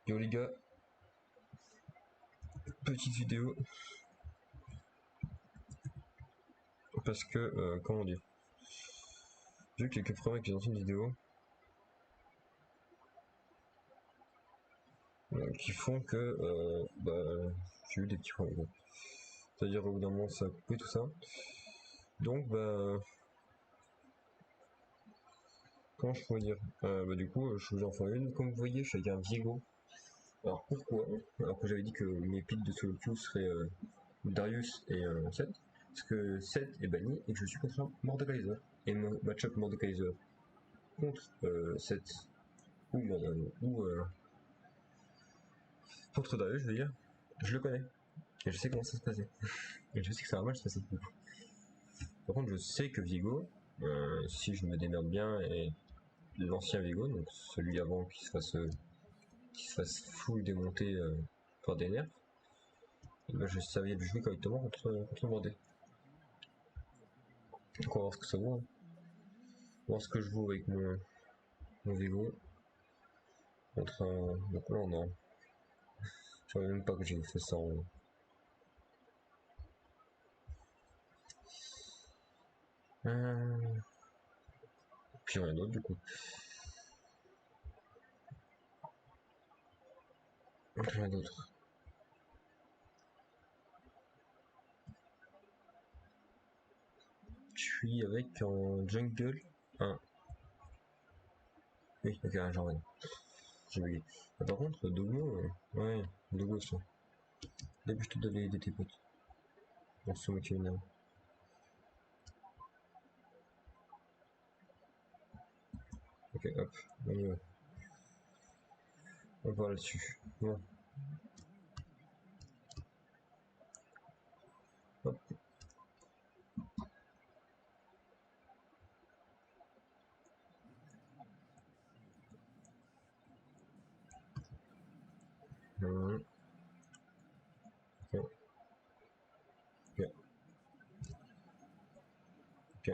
Yo les gars, petite vidéo parce que comment dire, j'ai eu quelques problèmes avec les anciennes vidéos qui font que j'ai eu des petits problèmes. C'est-à-dire au bout d'un moment ça a coupé tout ça. Donc comment je pourrais dire, du coup je vous en fais une. Comme vous voyez, je suis avec un Viego. Alors pourquoi? Alors que j'avais dit que mes pics de solo queue seraient Darius et Seth, parce que Seth est banni et que je suis contre un Mordekaiser. Et mon match-up Mordekaiser contre Seth ou contre Darius, je veux dire, je le connais. Et je sais comment ça se passait. Et je sais que ça va mal se passer. Par contre, je sais que Viego, si je me démerde bien, et l'ancien Viego, donc celui avant qui se fasse full démonter par des nerfs, et ben je savais jouer correctement contre Bordé. Donc on va voir ce que ça vaut. Hein. On va voir ce que je vaux avec mon Viego. Contre un. Donc là on a. Je savais même pas que j'ai fait ça en. Puis rien d'autre du coup. Rien d'autre. Je suis avec en jungle un. Oui, ok, genre ouais. J'ai bugué. Par contre, Dogo, ouais, Dogo ça. Dépêche-toi d'aller aider tes potes. Dans ce mec qui m'énerve. Ok, hop, on y va. On va là-dessus. Bon. Hop. Ok. Ok. Ok.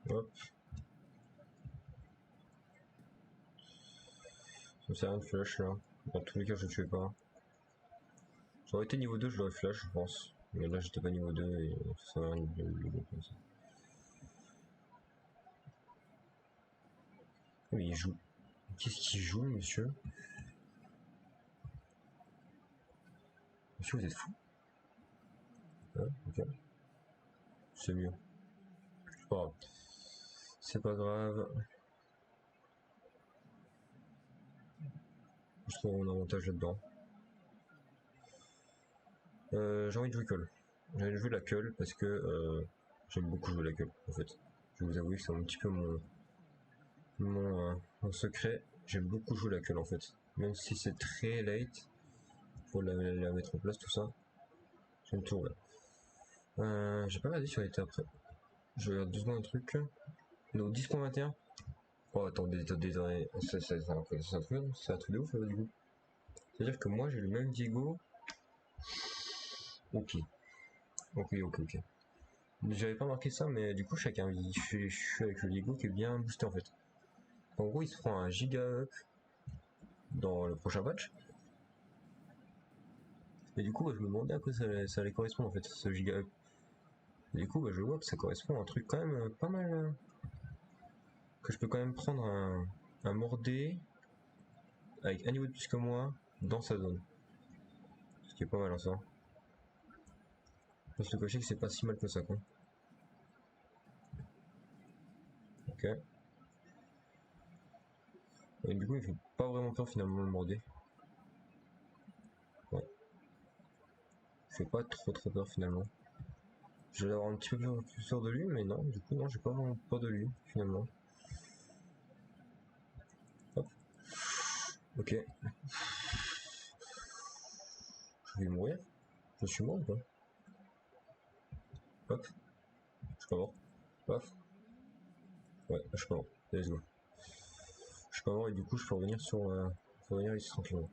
Hop. Ça me sert à rien de flash là. Dans tous les cas, je ne tuais pas. J'aurais été niveau 2, je l'aurais flash, je pense. Mais là, j'étais pas niveau 2 et ça sert à rien de le go comme ça. Mais il joue. Qu'est-ce qu'il joue, monsieur? Monsieur, vous êtes fou? Ouais, ok. C'est mieux. C'est pas grave. C'est pas grave. Je trouve un avantage là-dedans. J'ai envie de jouer Cull. J'ai envie de jouer la Cull parce que j'aime beaucoup jouer la Cull en fait. Je vais vous avouer que c'est un petit peu mon secret. J'aime beaucoup jouer la Cull en fait. Même si c'est très late, faut la mettre en place tout ça. J'aime tout là. J'ai pas regardé sur l'été après. Je regarde 2 secondes un truc. Donc 10.21. Oh attendez, c'est un truc de ouf là du coup. C'est-à-dire que moi j'ai le même Diego. Ok. Ok. J'avais pas marqué ça, mais du coup, je suis avec le Lego qui est bien boosté en fait. En gros, il se prend un giga up dans le prochain patch. Et du coup, je me demandais à quoi ça allait correspondre en fait, ce giga up. Et du coup, je vois que ça correspond à un truc quand même pas mal. Que je peux quand même prendre un Mordé avec un niveau de plus que moi dans sa zone. Ce qui est pas mal en ça. Parce que le cocher que c'est pas si mal que ça quoi. Ok. Et du coup, il fait pas vraiment peur finalement le Mordé. Ouais. Il fait pas trop peur finalement. J'allais avoir un petit peu plus peur de lui, mais non, du coup, non, j'ai pas vraiment peur de lui, finalement. Hop. Ok. Je vais mourir. Je suis mort ou pas? Hop. Je suis pas mort. Paf. Ouais, je suis pas mort. Let's go. Je suis pas mort et du coup, je peux revenir faut revenir ici tranquillement.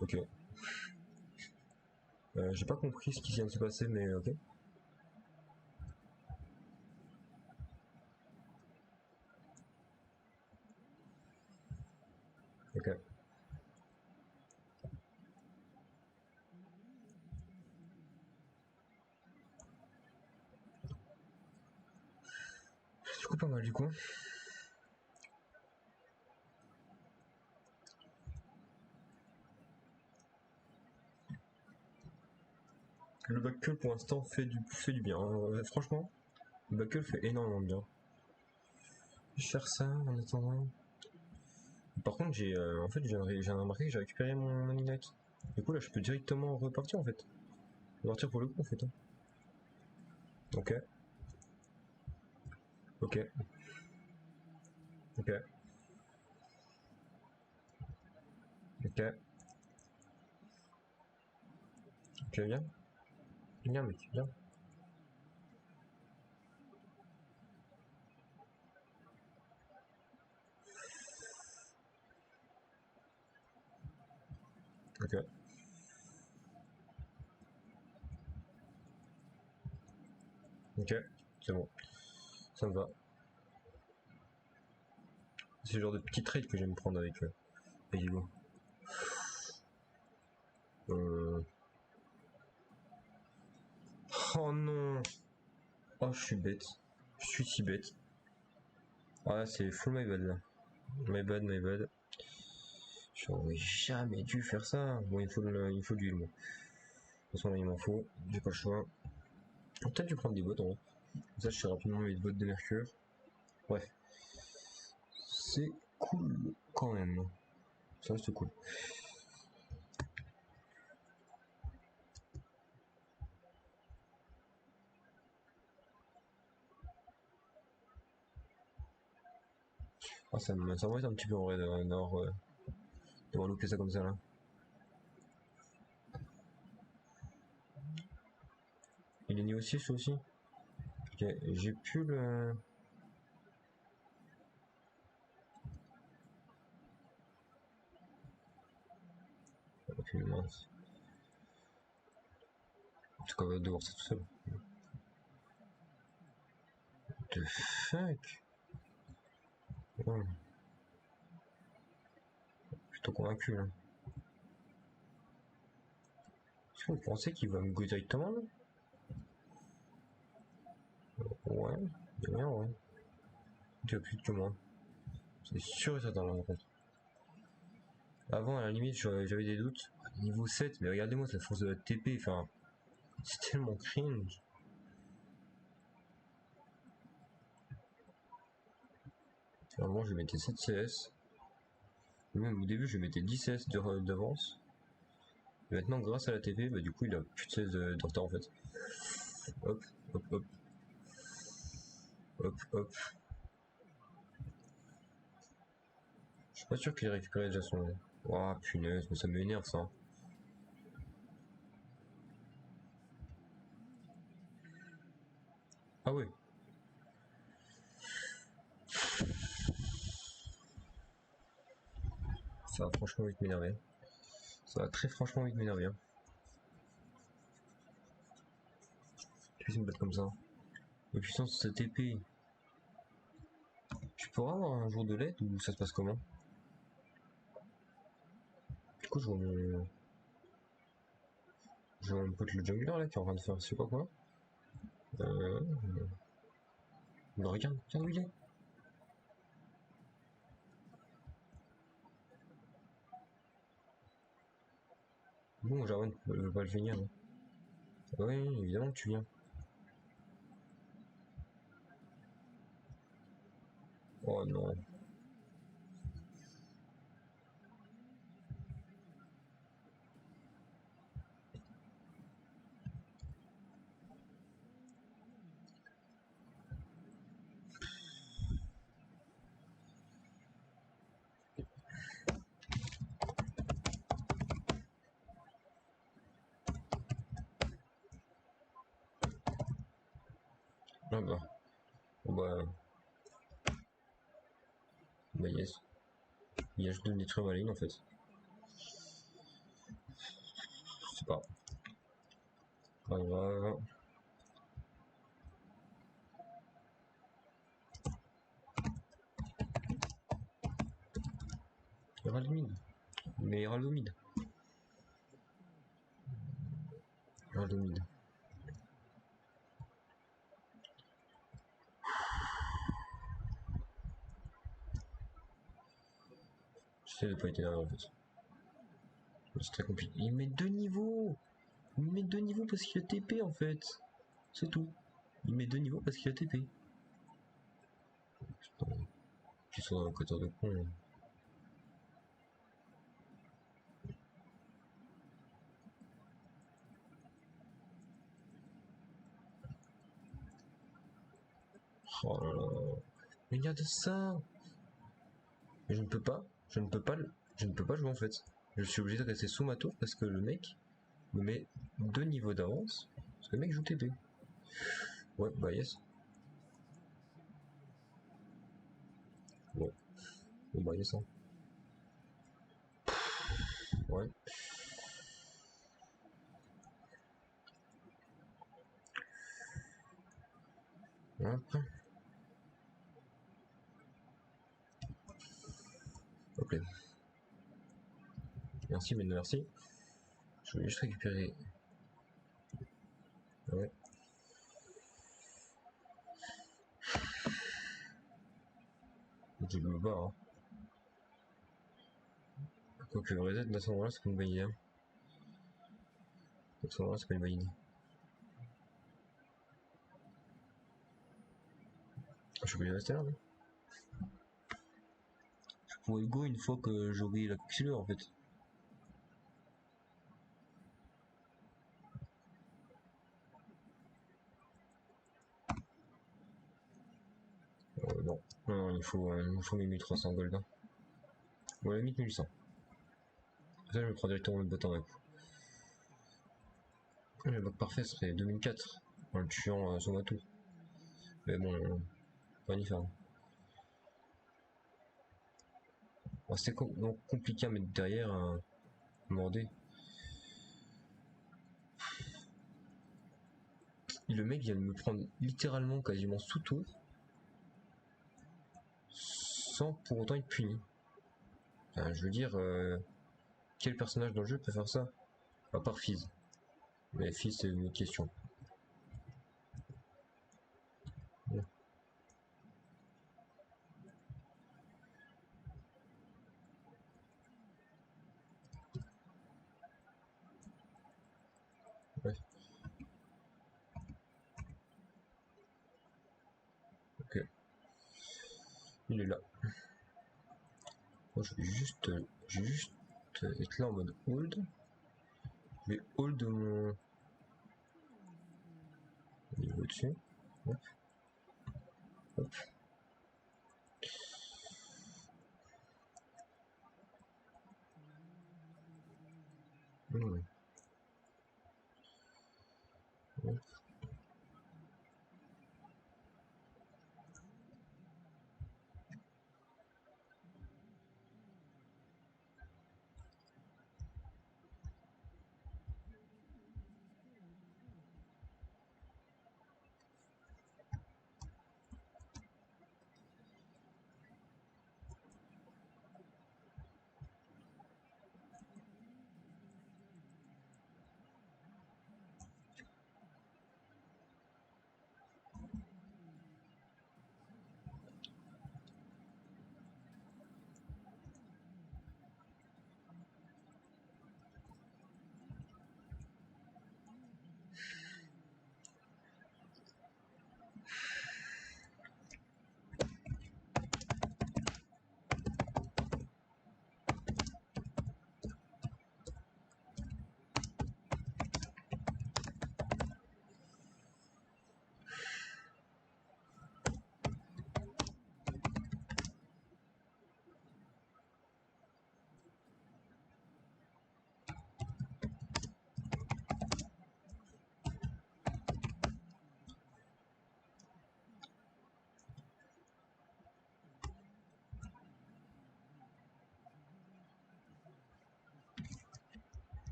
Ok. J'ai pas compris ce qui vient de se passer, mais ok. Ok. C'est du coup pas mal du coup. Le backcall pour l'instant fait du bien. Franchement, le backcall fait énormément de bien. Je vais faire ça en attendant. Par contre, en fait, j'ai remarqué que j'ai récupéré mon Inac. Du coup, là, je peux directement repartir en fait. Repartir pour le coup en fait. Hein. Ok. Ok. Ok. Ok. Ok, viens. Viens, mec, viens. Ok. Ok. C'est bon. Ça me va. C'est le genre de petit trade que j'aime prendre avec Hugo. Euh... Oh non. Oh, je suis bête. Je suis si bête. Ah, c'est full my bad là. My bad, my bad. J'aurais jamais dû faire ça. Bon, il faut de l'huile, moi. De toute façon, là, il m'en faut. J'ai pas le choix. Peut-être dû prendre des bottes en vrai. Comme ça, je sais rapidement mes bottes de mercure. Bref. C'est cool quand même. Ça reste cool. Ah, ça m'embête un petit peu en vrai d'avoir loupé ça comme ça là. Il est niveau 6 aussi. Ok, j'ai plus le. Ok, mince. En tout cas, on va devoir ça tout seul. The fuck? Ouais, plutôt convaincu là. Est-ce que vous pensez qu'il va me go directement là? Ouais, il y a rien, ouais. Tu as plus que moi. C'est sûr et certain là en fait. Avant, à la limite, j'avais des doutes. Niveau 7, mais regardez-moi cette force de la TP, enfin, c'est tellement cringe. Avant, je mettais 7 CS. Même au début, je mettais 10 CS d'avance. Et maintenant, grâce à la TP, bah, du coup, il a plus de CS de retard en fait. Hop, hop, hop, hop, hop. Je suis pas sûr qu'il ait récupéré déjà son. Oh punaise, mais ça m'énerve ça. Ah ouais. Ça va franchement vite m'énerver. Ça va très franchement vite m'énerver. Hein. Qu'est-ce me battre comme ça? La puissance de cette épée. Tu pourras avoir un jour de l'aide ou ça se passe comment? Du coup, je vois mon pote le jungler là qui est en train de faire je sais pas quoi. Euh... Non, regarde, regarde où il est. Bon, Jarvan veut pas le finir. Hein. Oui, évidemment que tu viens. Oh non. Ah bah. Bon, bah yes. Il y a juste de détruire ma ligne en fait. c'est pas grave. Il y aura le mid. Mais il y aura le mid. Il y aura le mid. J'essaie de pas être énervé en fait. C'est très compliqué. Il met 2 niveaux. Il met 2 niveaux parce qu'il a TP en fait. C'est tout. Il met 2 niveaux parce qu'il a TP. Putain. Ils sont dans un côté de con. Là. Oh là là. Mais regarde ça. Mais je ne peux pas. Je ne peux pas. Je ne peux pas jouer en fait. Je suis obligé de rester sous ma tour parce que le mec me met 2 niveaux d'avance. Parce que le mec joue TP. Ouais, bah yes. Bon. Bon bah yes hein. Ouais. Hop. Ok. Merci, mais non merci. Je voulais juste récupérer. Ouais. Je me bats, hein. Quoique reset, à ce moment-là, c'est pas une bonne idée. Hein. À ce moment-là, c'est pas une bonne idée. Je suis obligé de rester là, non? Je pourrais go une fois que j'aurai la killer en fait. Non. Non, il faut 1300 gold. Hein. Ou à la limite 1100. Ça, je me prends directement le bottin d'un coup. Le bloc parfait serait 2004 en le tuant sur ma tour. Mais bon, pas y faire. Bon, c'était donc compliqué à mettre derrière un mordé. Et le mec vient de me prendre littéralement quasiment sous tour sans pour autant être puni. Enfin, je veux dire, quel personnage dans le jeu peut faire ça? À part Fizz. Mais Fizz, c'est une autre question. Ouais. Ouais. Ok. Il est là. Moi, je vais juste être là en mode hold. Je vais hold mon niveau dessus. Hop. Hop. Mmh. Hop.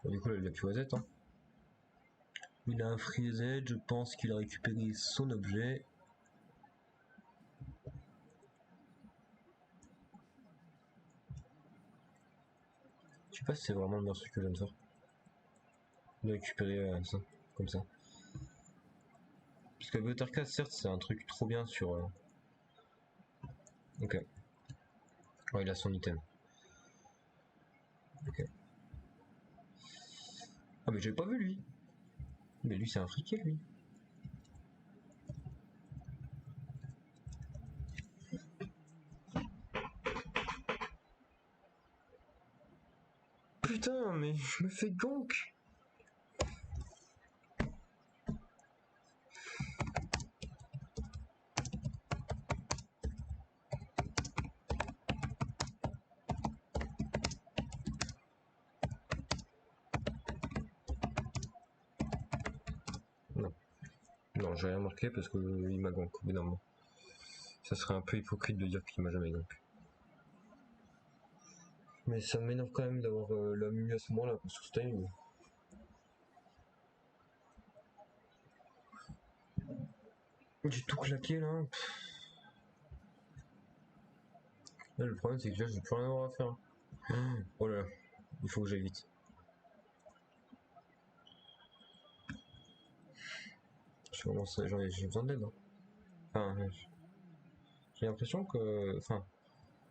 Bon, du coup là il a plus OZ hein. Il a un freeze, je pense qu'il a récupéré son objet. Je sais pas si c'est vraiment le meilleur truc que je viens de faire. De récupérer ça, comme ça. Parce que Buttercat, certes, c'est un truc trop bien sur. Ok. Oh, il a son item. Ok. Ah, mais j'avais pas vu lui. Mais lui, c'est un friqué, lui. Putain, mais je me fais gank. Non. Non, j'ai rien marqué parce que il m'a gank, évidemment. Ça serait un peu hypocrite de dire qu'il m'a jamais gank. Mais ça m'énerve quand même d'avoir la Mimi à ce moment-là, pour sustain. J'ai tout claqué là. Là, le problème c'est que là, j'ai plus rien avoir à faire. Oh là là, il faut que j'aille vite. J'ai besoin d'aide. Hein. Enfin, j'ai l'impression que. Enfin,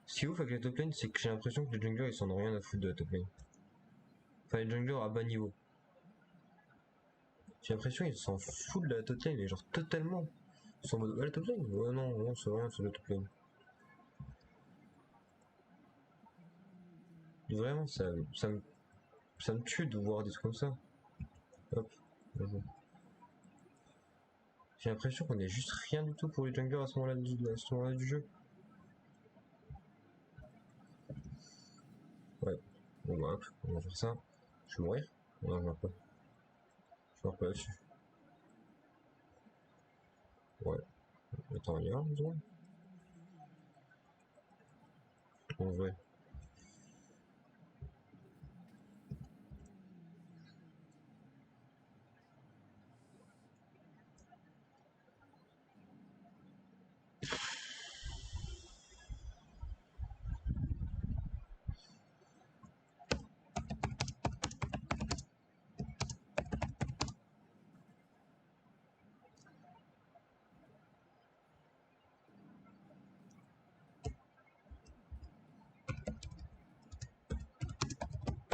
ce qui est ouf avec les top lane, c'est que j'ai l'impression que les junglers ils s'en ont rien à foutre de la top lane. Enfin, les junglers à bas niveau. J'ai l'impression qu'ils s'en foutent de la top lane, mais genre totalement. Ils sont en mode, ouais, la top lane? Ouais, non, non, c'est rien, c'est la top lane. Vraiment, ça me tue de voir des trucs comme ça. Hop, vas-y. J'ai l'impression qu'on est juste rien du tout pour les junglers à ce moment-là du jeu. Ouais, bon bah hop, on va faire ça. Je vais mourir? Non, je meurs pas. Je meurs pas là-dessus. Ouais. Attends, il y a un besoin? En vrai.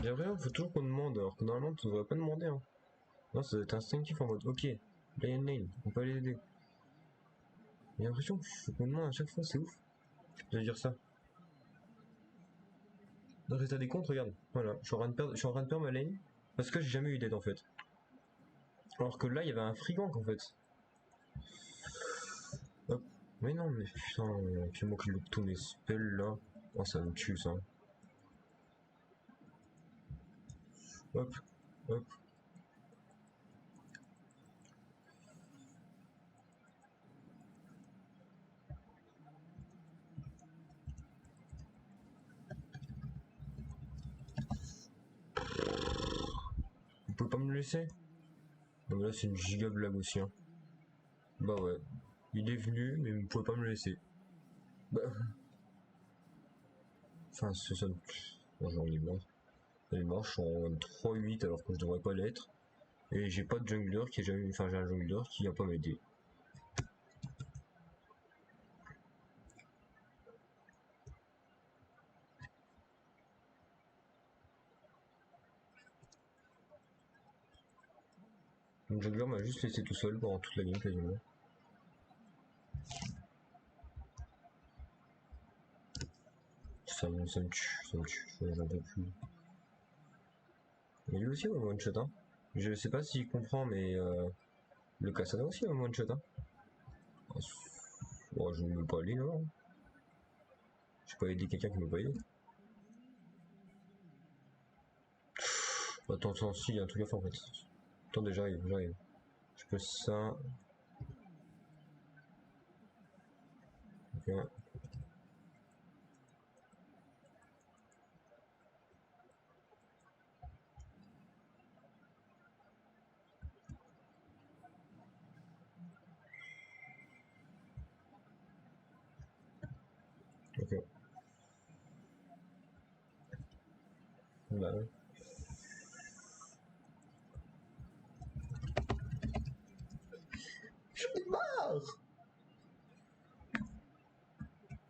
J'ai l'impression qu'il faut toujours qu'on demande, alors que normalement tu devrais pas demander. Hein. Non, ça doit être instinctif en mode, ok, lane lane, on peut aller l'aider. J'ai l'impression qu'il faut qu'on demande à chaque fois, c'est ouf. De dire ça. Dans l'état des comptes, regarde, voilà, je suis en train de perdre ma lane parce que j'ai jamais eu d'aide en fait. Alors que là, il y avait un frigank en fait. Hop. Mais non, mais putain, c'est moi qui loupe tous mes spells là. Oh, ça me tue ça. Hop, hop. Vous pouvez pas me le laisser? Non, mais là, c'est une giga blague aussi. Hein. Bah ouais. Il est venu, mais vous pouvez pas me le laisser. Bah. Enfin, c'est ça. Bon, j'en ai marre. J'en ai marre, je suis en 3-8 alors que je devrais pas l'être. Et j'ai pas de jungler qui a jamais. Enfin, j'ai un jungler qui a pas m'aider. Mon jungler m'a juste laissé tout seul pendant toute la game quasiment. Ça me tue, j'en peux plus. Mais lui aussi, ouais, one shot, hein. Je sais pas s'il comprend, mais le Cassandra aussi, un one shot, hein. Oh, je ne veux pas aller là. Je peux aider quelqu'un qui me peut aider. Attends, attends, si, il y a un truc à faire en fait. Attendez, j'arrive, j'arrive. Je peux ça. Ok. Ok. Bah ouais. J'en ai marre.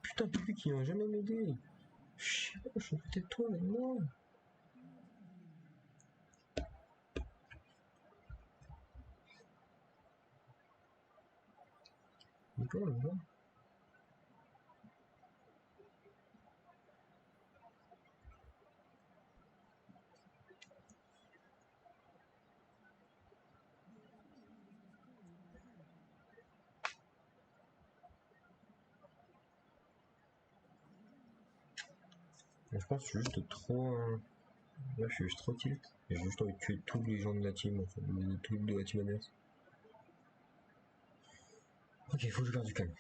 Putain, depuis qu'ils n'ont jamais m'aidé. Je suis peut-être toi, mais non. Mais toi, là. Je pense que je suis juste trop. Là, je suis juste trop tilt. Et j'ai juste envie de tuer tous les gens de la team, en fait, de la team adverse. Ok, faut que je garde du calme.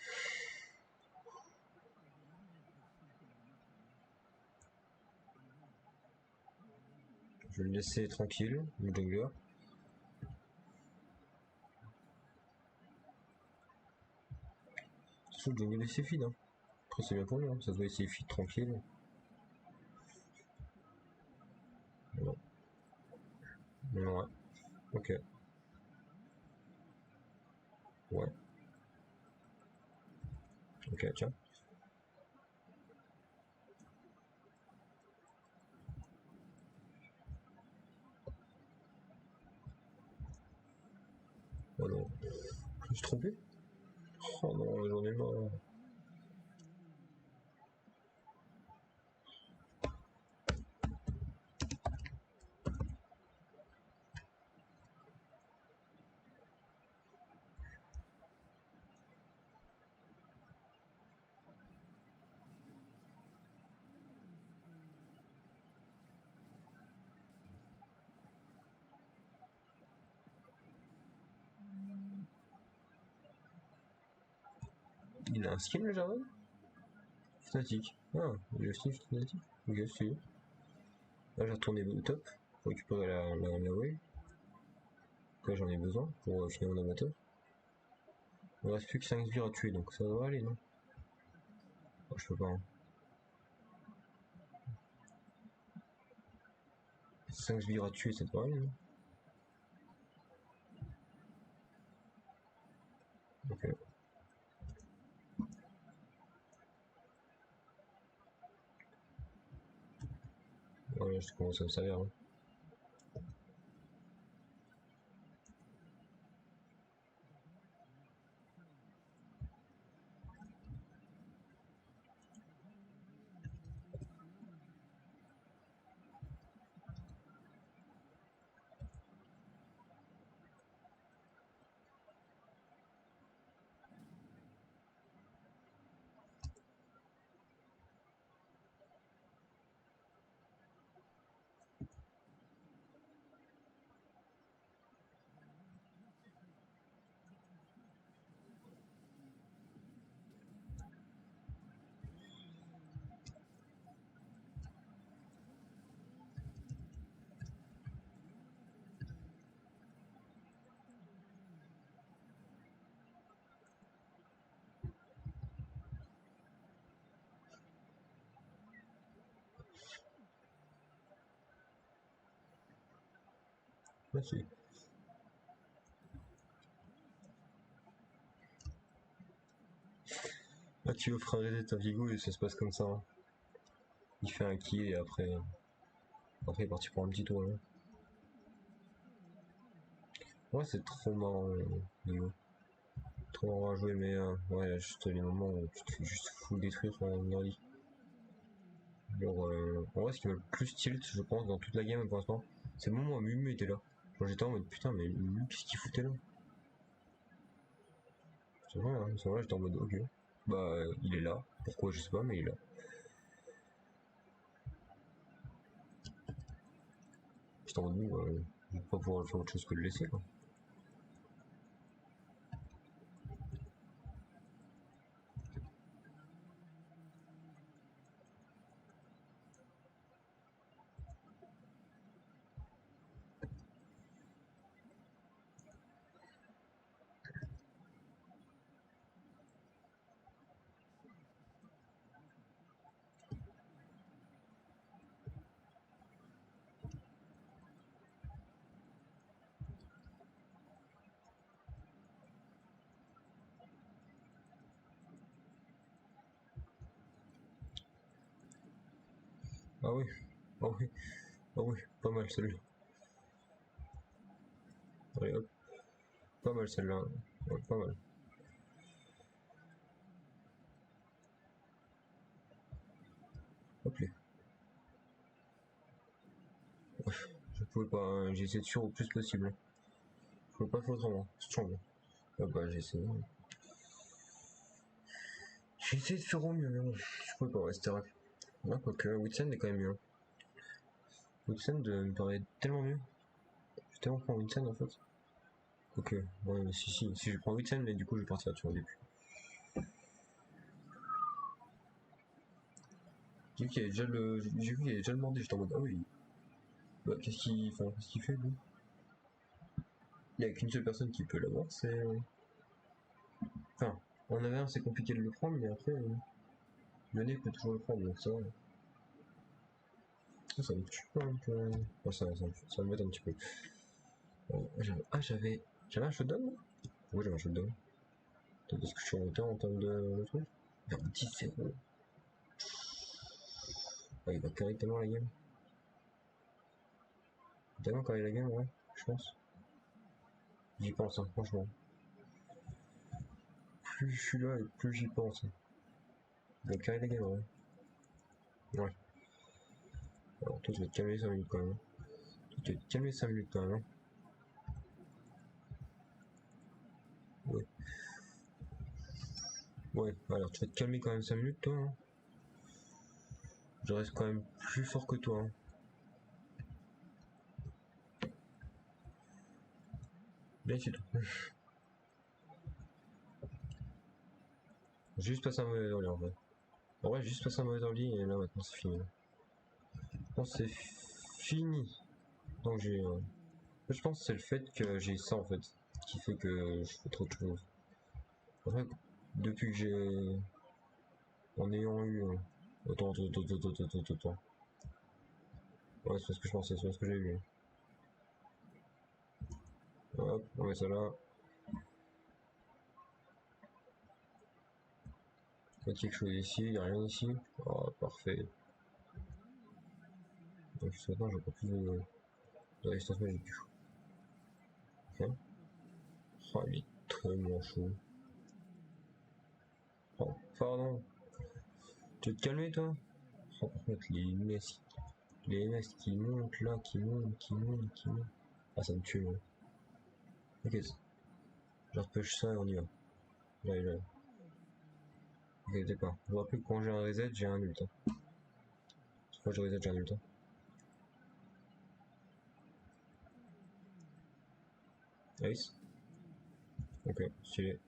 Je vais le laisser tranquille, le jungler. Surtout le jungler c'est feed, hein. Après, c'est bien pour lui, hein. Ça se voit, il feed tranquille. Non. Ouais. Ok. Ouais. Ok, tiens. Oh non. Je me suis trompé. Oh non, j'en ai marre. Il a un skin le Jarvan? Fnatic. Ah, il a aussi Fnatic. Ok, si. Là, j'ai retourné au top pour récupérer la wave. Quoi, j'en ai besoin pour finir mon amateur. Il ne reste plus que 5 sbires à tuer, donc ça devrait aller, non? Oh, je peux pas, hein. 5 sbires à tuer, ça devrait aller, non? Ok. Voilà, je commence à me servir, hein. Merci. Là, tu offres un reset à Vigo et ça se passe comme ça, hein. Il fait un kill et après il est parti pour un petit tour, là. Ouais, c'est trop marrant, Vigo. Trop marrant à jouer, mais ouais, là, juste les moments où tu te fais juste full détruire en early. Genre, en vrai, ce qui m'a le plus tilt, je pense, dans toute la game pour l'instant, c'est le moment où Mumu était là. Genre, j'étais en mode putain, mais Mumu, qu'est-ce qu'il foutait là? C'est vrai, hein, c'est vrai, j'étais en mode ok. Bah, il est là. Pourquoi, je sais pas, mais il est là. J'étais en mode bon, je vais pas pouvoir faire autre chose que le laisser, quoi. Ah oui, ah oui, ah oui, pas mal celle-là. Allez hop, pas mal celle-là. Ouais, pas mal. Hop là. Ouais, je pouvais pas, hein, j'ai essayé de fuir au plus possible. Je pouvais pas faire autrement, c'est strong. Ah bah j'ai essayé. J'ai essayé de faire au mieux, mais bon, je pouvais pas, ouais, c'était rack. Ah, quoique, Whitsand est quand même mieux. Whitsand me paraît tellement mieux. Je vais tellement prendre Whitsand en fait. Ok, ouais, mais si je prends Whitsand, mais du coup je vais partir sur le début. J'ai vu qu'il y avait déjà le mordé, j'étais en mode ah oui. Bah qu'est-ce qu'il fait lui? Il y a qu'une seule personne qui peut l'avoir, c'est. Enfin, en avait un, c'est compliqué de le prendre, mais après, le nez peut toujours le prendre, donc ça. Ça me tue pas un peu. Ouais, ça m'aide un petit peu. J'avais un shutdown là? Oui, j'avais un shutdown. Peut-être parce que je suis en retard en termes de truc. Vers 10-0. Ah, il va carrer tellement la game. Tellement carrer la game, ouais, je pense. J'y pense, hein, franchement. Plus je suis là et plus j'y pense. Hein. Il va carrer la game, ouais. Ouais. Alors, toi, tu vas te calmer 5 minutes quand même. Toi, tu vas te calmer 5 minutes quand même. Hein. Ouais. Ouais, alors tu vas te calmer quand même 5 minutes, toi. Hein. Je reste quand même plus fort que toi. Hein. Bien, c'est tout. Juste passer un mauvais early en vrai. En vrai, juste passer un mauvais early et là maintenant c'est fini. Bon, c'est fini. Donc j'ai. Je pense que c'est le fait que j'ai ça en fait qui fait que je fais trop de choses. En fait, depuis que j'ai. En ayant eu. Attends. Ouais, c'est ce que je pensais, c'est ce que j'ai eu. Hop, on met ça là. Pas quelque chose ici, y'a rien ici. Oh, parfait. Donc jusqu'à maintenant, j'ai pas plus de résistance magique. Ok. Oh, il est tellement chaud. Oh, pardon. Tu veux te calmer, toi? Oh, par contre, les NS qui montent là, qui montent. Ah, ça me tue, moi. Ok, je repêche ça et on y va. Là. Ok, d'accord. Je vous rappelle que quand j'ai un reset, j'ai un ult. Hein. Quand je reset, j'ai un ult. Hein. Ace. Ok, stylé.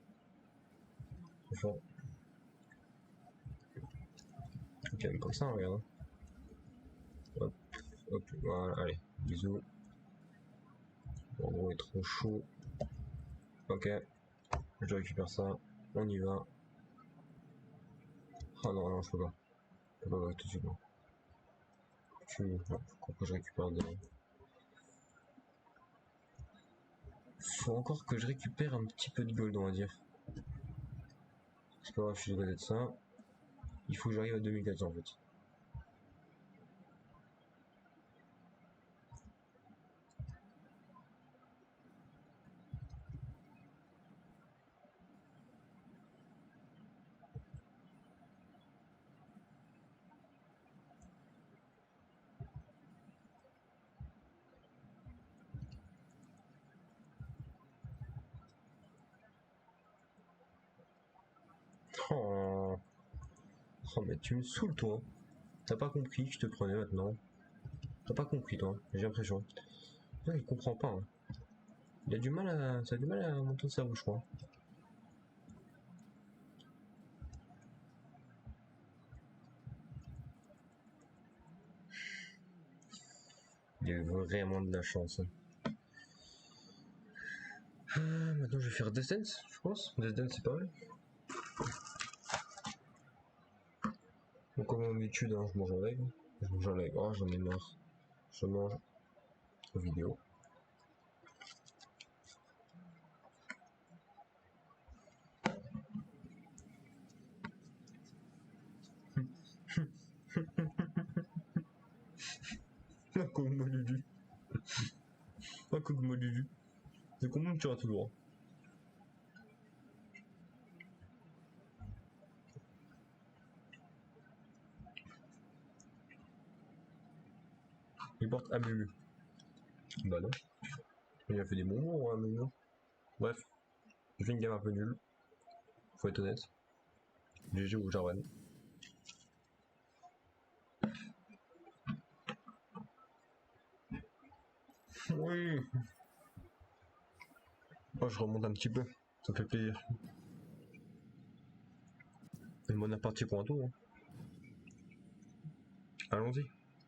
Trop fort. Ok, comme ça, regarde. Hop, hop, voilà, allez, bisous. En gros, il est trop chaud. Ok, je récupère ça. On y va. Ah non, je peux pas. Je peux pas tout de suite, non. Faut que je récupère des. Faut encore que je récupère un petit peu de gold, on va dire. C'est pas grave, je suis dégoûté de ça. Il faut que j'arrive à 2400 en fait. Oh, oh mais tu me saoules toi. T'as pas compris que je te prenais maintenant. T'as pas compris toi, j'ai l'impression. Non, il comprend pas. Hein. Ça a du mal à monter le cerveau, je crois. Il a eu vraiment de la chance. Hein. Maintenant je vais faire Death Dance, je pense. Death Dance c'est pas mal. Donc comme d'habitude, hein, je mange en live. Oh j'en ai marre. Je mange aux vidéos. Kogmo Dudu. Pas Kogmo Dudu. C'est comment tu tuera toujours. Il porte Amumu. Bah non. Il a fait des bons mots, hein, Amumu. Bref. J'ai fait une game un peu nulle. Faut être honnête. GG ou Jarvan. Oui. Oh, je remonte un petit peu. Ça me fait plaisir. Et mon parti pour un tour. Hein. Allons-y.